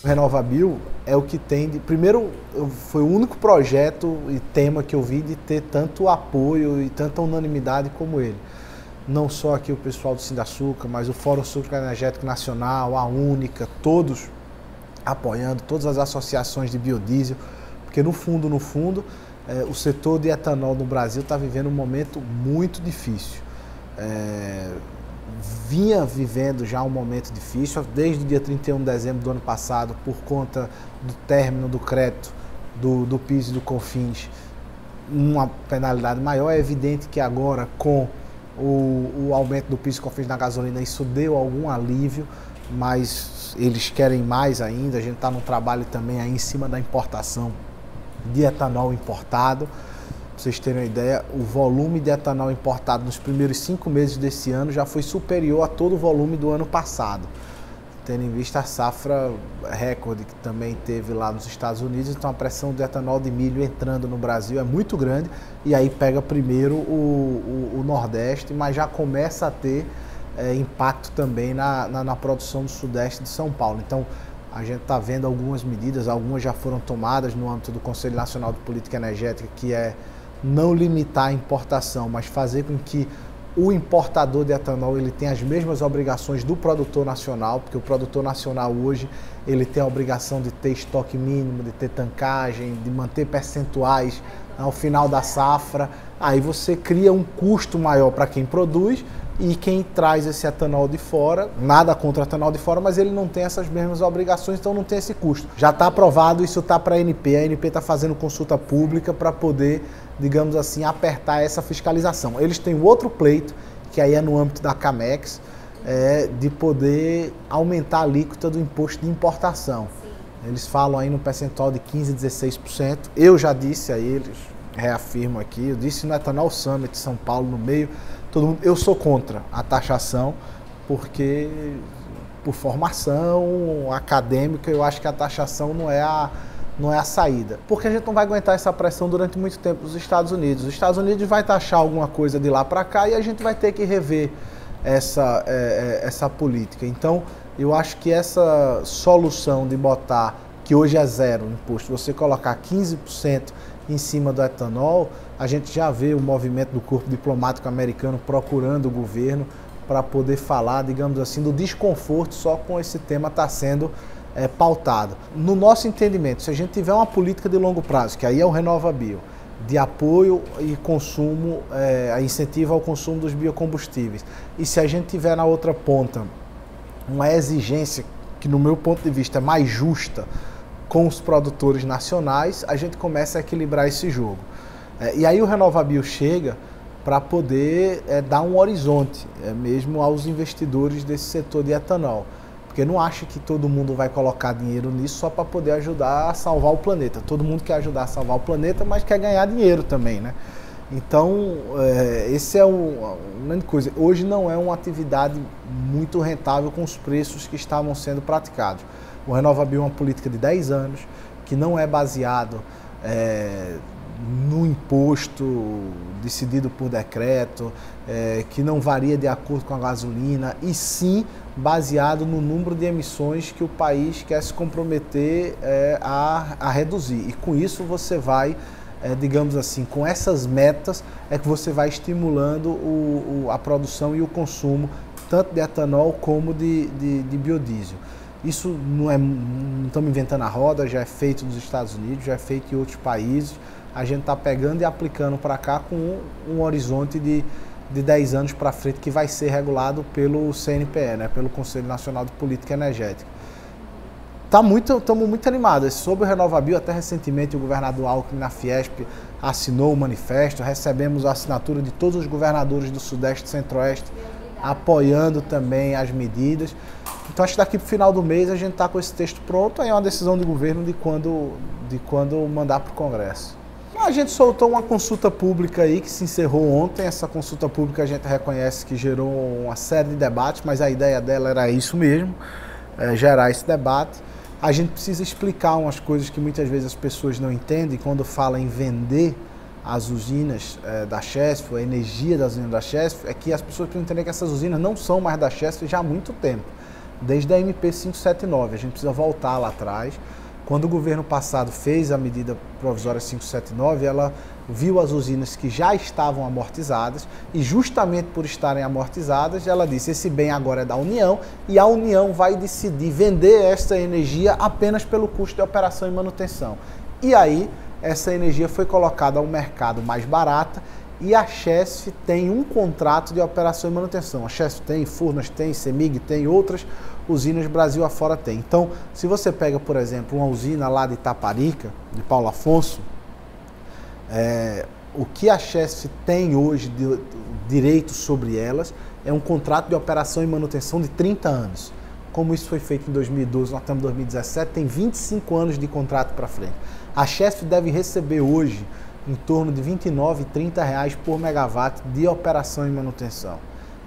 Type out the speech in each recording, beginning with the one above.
O RenovaBio é o que tem de... Primeiro, foi o único projeto e tema que eu vi de ter tanto apoio e tanta unanimidade como ele. Não só aqui o pessoal do Sindaçuca, mas o Fórum Sucroenergético Nacional, a Única, todos apoiando, todas as associações de biodiesel, porque no fundo, o setor de etanol no Brasil está vivendo um momento muito difícil. Vinha vivendo já um momento difícil, desde o dia 31 de dezembro do ano passado, por conta do término do crédito do PIS e do COFINS, uma penalidade maior. É evidente que agora, com o aumento do PIS e COFINS na gasolina, isso deu algum alívio, mas eles querem mais ainda. A gente está num trabalho também aí em cima da importação de etanol importado. Para vocês terem uma ideia, o volume de etanol importado nos primeiros 5 meses desse ano já foi superior a todo o volume do ano passado, tendo em vista a safra recorde que também teve lá nos Estados Unidos. Então a pressão de etanol de milho entrando no Brasil é muito grande, e aí pega primeiro o Nordeste, mas já começa a ter impacto também na produção do Sudeste de São Paulo. Então a gente está vendo algumas medidas, algumas já foram tomadas no âmbito do Conselho Nacional de Política Energética, que é não limitar a importação, mas fazer com que o importador de etanol ele tenha as mesmas obrigações do produtor nacional, porque o produtor nacional hoje ele tem a obrigação de ter estoque mínimo, de ter tancagem, de manter percentuais ao final da safra. Aí você cria um custo maior para quem produz, e quem traz esse etanol de fora, nada contra o etanol de fora, mas ele não tem essas mesmas obrigações, então não tem esse custo. Já está aprovado, isso está para a ANP está fazendo consulta pública para poder, digamos assim, apertar essa fiscalização. Eles têm outro pleito, que aí é no âmbito da CAMEX, de poder aumentar a alíquota do imposto de importação. Eles falam aí no percentual de 15%, 16%. Eu já disse a eles, reafirmo aqui, eu disse no Ethanol Summit São Paulo, no meio, todo mundo, eu sou contra a taxação, porque por formação acadêmica eu acho que a taxação não é a saída. Porque a gente não vai aguentar essa pressão durante muito tempo dos Estados Unidos. Os Estados Unidos vai taxar alguma coisa de lá para cá e a gente vai ter que rever essa política. Então, eu acho que essa solução de botar, que hoje é zero imposto, você colocar 15% em cima do etanol, a gente já vê o movimento do corpo diplomático americano procurando o governo para poder falar, digamos assim, do desconforto só com esse tema estar sendo pautado. No nosso entendimento, se a gente tiver uma política de longo prazo, que aí é o RenovaBio, de apoio e consumo, incentivo ao consumo dos biocombustíveis, e se a gente tiver na outra ponta uma exigência que, no meu ponto de vista, é mais justa com os produtores nacionais, a gente começa a equilibrar esse jogo. E aí o RenovaBio chega para poder dar um horizonte mesmo aos investidores desse setor de etanol. Porque não acha que todo mundo vai colocar dinheiro nisso só para poder ajudar a salvar o planeta. Todo mundo quer ajudar a salvar o planeta, mas quer ganhar dinheiro também, né? Então, esse é uma grande coisa. Hoje não é uma atividade muito rentável com os preços que estavam sendo praticados. O RenovaBio é uma política de 10 anos, que não é baseado no imposto decidido por decreto, que não varia de acordo com a gasolina, e sim baseado no número de emissões que o país quer se comprometer a reduzir. E com isso você vai, digamos assim, com essas metas é que você vai estimulando a produção e o consumo tanto de etanol como de biodiesel. Isso não estamos inventando a roda, já é feito nos Estados Unidos, já é feito em outros países. A gente está pegando e aplicando para cá com um horizonte de 10 anos para frente, que vai ser regulado pelo CNPE, né, pelo Conselho Nacional de Política Energética. Estamos muito animados. Sobre o RenovaBio, até recentemente o governador Alckmin na Fiesp assinou o manifesto, recebemos a assinatura de todos os governadores do Sudeste e Centro-Oeste apoiando também as medidas. Então acho que daqui para o final do mês a gente está com esse texto pronto, aí é uma decisão do governo de quando mandar para o Congresso. A gente soltou uma consulta pública aí que se encerrou ontem. Essa consulta pública a gente reconhece que gerou uma série de debates, mas a ideia dela era isso mesmo, gerar esse debate. A gente precisa explicar umas coisas que muitas vezes as pessoas não entendem quando fala em vender as usinas da Chesf, a energia das usinas da Chesf, é que as pessoas precisam entender que essas usinas não são mais da Chesf já há muito tempo. desde a MP 579. A gente precisa voltar lá atrás. Quando o governo passado fez a medida provisória 579, ela viu as usinas que já estavam amortizadas e justamente por estarem amortizadas, ela disse, esse bem agora é da União e a União vai decidir vender essa energia apenas pelo custo de operação e manutenção. E aí, essa energia foi colocada ao mercado mais barata e a Chesf tem um contrato de operação e manutenção. A Chesf tem, Furnas tem, Cemig tem, outras usinas Brasil afora tem. Então, se você pega, por exemplo, uma usina lá de Itaparica, de Paulo Afonso, o que a Chesf tem hoje de direito sobre elas é um contrato de operação e manutenção de 30 anos. Como isso foi feito em 2012, nós estamos em 2017, tem 25 anos de contrato para frente. A Chesf deve receber hoje em torno de R$ 29, R$ 30 por megawatt de operação e manutenção.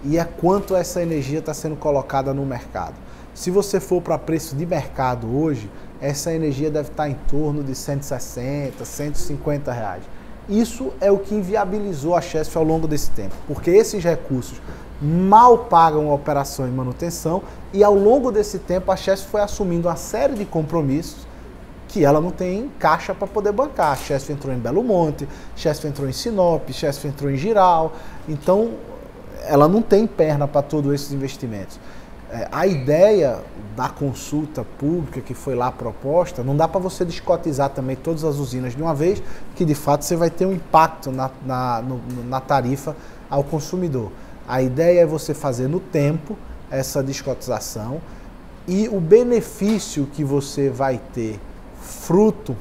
E é quanto essa energia está sendo colocada no mercado. Se você for para preço de mercado hoje, essa energia deve estar em torno de 160, 150 reais. Isso é o que inviabilizou a Chesf ao longo desse tempo, porque esses recursos mal pagam a operação e manutenção e ao longo desse tempo a Chesf foi assumindo uma série de compromissos que ela não tem caixa para poder bancar. A Chesf entrou em Belo Monte, Chesf entrou em Sinop, Chesf entrou em Jirau, então ela não tem perna para todos esses investimentos. A ideia da consulta pública que foi lá proposta, não dá para você descotizar também todas as usinas de uma vez, que de fato você vai ter um impacto na tarifa ao consumidor. A ideia é você fazer no tempo essa descotização e o benefício que você vai ter fruto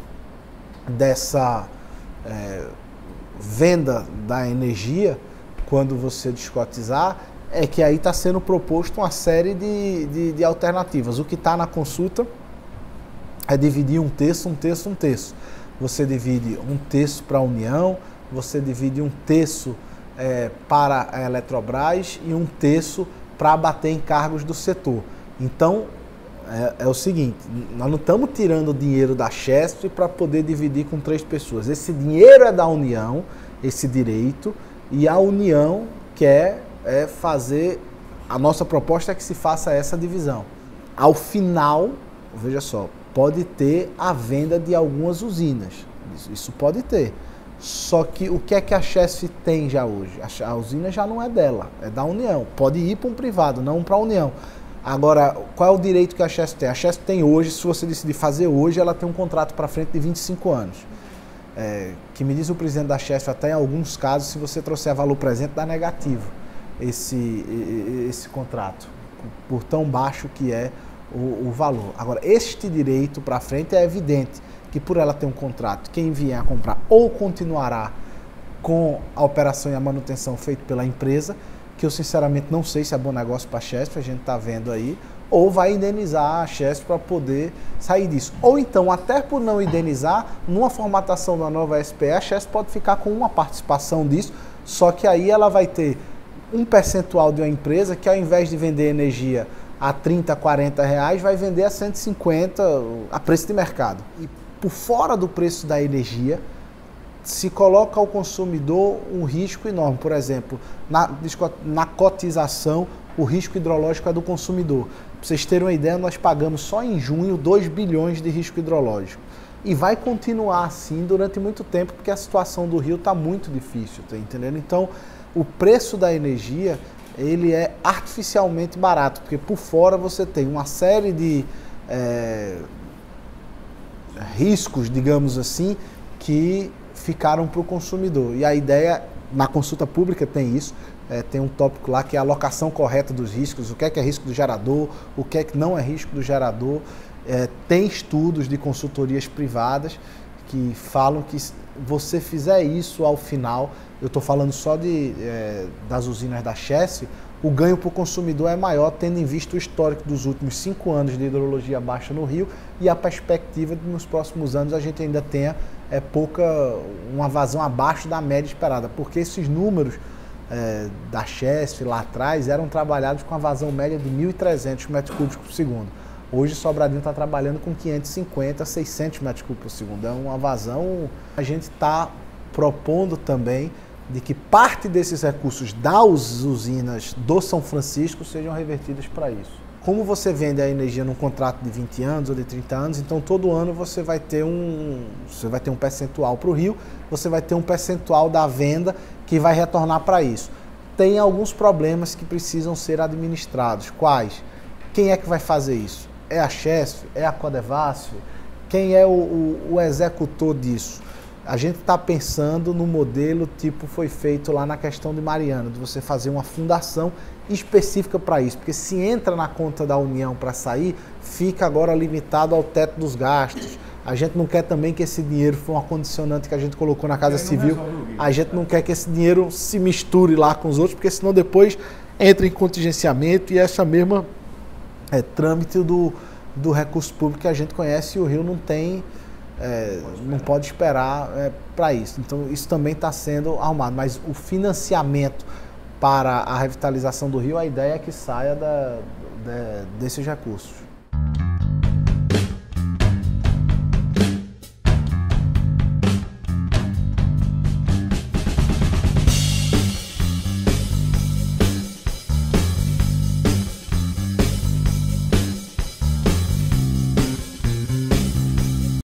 dessa venda da energia, quando você descotizar, é que aí está sendo proposto uma série de alternativas. O que está na consulta é dividir um terço, um terço, um terço. Você divide um terço para a União, você divide um terço para a Eletrobras e um terço para abater encargos do setor. Então, é o seguinte, nós não estamos tirando dinheiro da Chesf para poder dividir com 3 pessoas. Esse dinheiro é da União, esse direito, e a União quer fazer, a nossa proposta é que se faça essa divisão. Ao final, veja só, pode ter a venda de algumas usinas, isso pode ter. Só que o que é que a Chesf tem já hoje? A usina já não é dela, é da União. Pode ir para um privado, não para a União. Agora, qual é o direito que a Chesf tem? A Chesf tem hoje, se você decidir fazer hoje, ela tem um contrato para frente de 25 anos. Que me diz o presidente da Chesf, até em alguns casos, se você trouxer valor presente, dá negativo esse contrato, por tão baixo que é o valor. Agora, este direito para frente é evidente que por ela ter um contrato, quem vier a comprar ou continuará com a operação e a manutenção feita pela empresa, que eu sinceramente não sei se é bom negócio para a Chesf, a gente está vendo aí, ou vai indenizar a Chesf para poder sair disso. Ou então, até por não indenizar, numa formatação da nova SPE, a Chesf pode ficar com uma participação disso, só que aí ela vai ter um percentual de uma empresa que ao invés de vender energia a 30, 40 reais, vai vender a 150 a preço de mercado. E por fora do preço da energia, se coloca ao consumidor um risco enorme. Por exemplo, na cotização, o risco hidrológico é do consumidor. Para vocês terem uma ideia, nós pagamos só em junho 2 bilhões de risco hidrológico. E vai continuar assim durante muito tempo, porque a situação do Rio está muito difícil, tá entendendo? Então, o preço da energia, ele é artificialmente barato, porque por fora você tem uma série de riscos, digamos assim, que ficaram para o consumidor. E a ideia, na consulta pública tem isso, tem um tópico lá que é a alocação correta dos riscos, o que é risco do gerador, o que não é risco do gerador. Tem estudos de consultorias privadas que falam que você fizer isso ao final, eu estou falando só das usinas da Chesf, o ganho para o consumidor é maior, tendo em vista o histórico dos últimos 5 anos de hidrologia baixa no Rio e a perspectiva de nos próximos anos a gente ainda tenha uma vazão abaixo da média esperada, porque esses números da Chesf lá atrás eram trabalhados com a vazão média de 1.300 metros cúbicos por segundo. Hoje Sobradinho está trabalhando com 550, 600 metros cúbicos por segundo. É uma vazão. A gente está propondo também de que parte desses recursos das usinas do São Francisco sejam revertidos para isso. Como você vende a energia num contrato de 20 anos ou de 30 anos, então todo ano você vai ter um percentual para o Rio, você vai ter um percentual da venda que vai retornar para isso. Tem alguns problemas que precisam ser administrados. Quais? Quem é que vai fazer isso? É a Chesf? É a Codevasf? Quem é o executor disso? A gente está pensando no modelo tipo foi feito lá na questão de Mariana, de você fazer uma fundação específica para isso, porque se entra na conta da União para sair, fica agora limitado ao teto dos gastos. A gente não quer também que esse dinheiro, foi uma condicionante que a gente colocou na Casa Civil, a gente não quer que esse dinheiro se misture lá com os outros, porque senão depois entra em contingenciamento e essa mesma trâmite do recurso público que a gente conhece e o Rio não tem, não pode esperar para isso. Então isso também está sendo arrumado, mas o financiamento para a revitalização do Rio, a ideia é que saia desses recursos.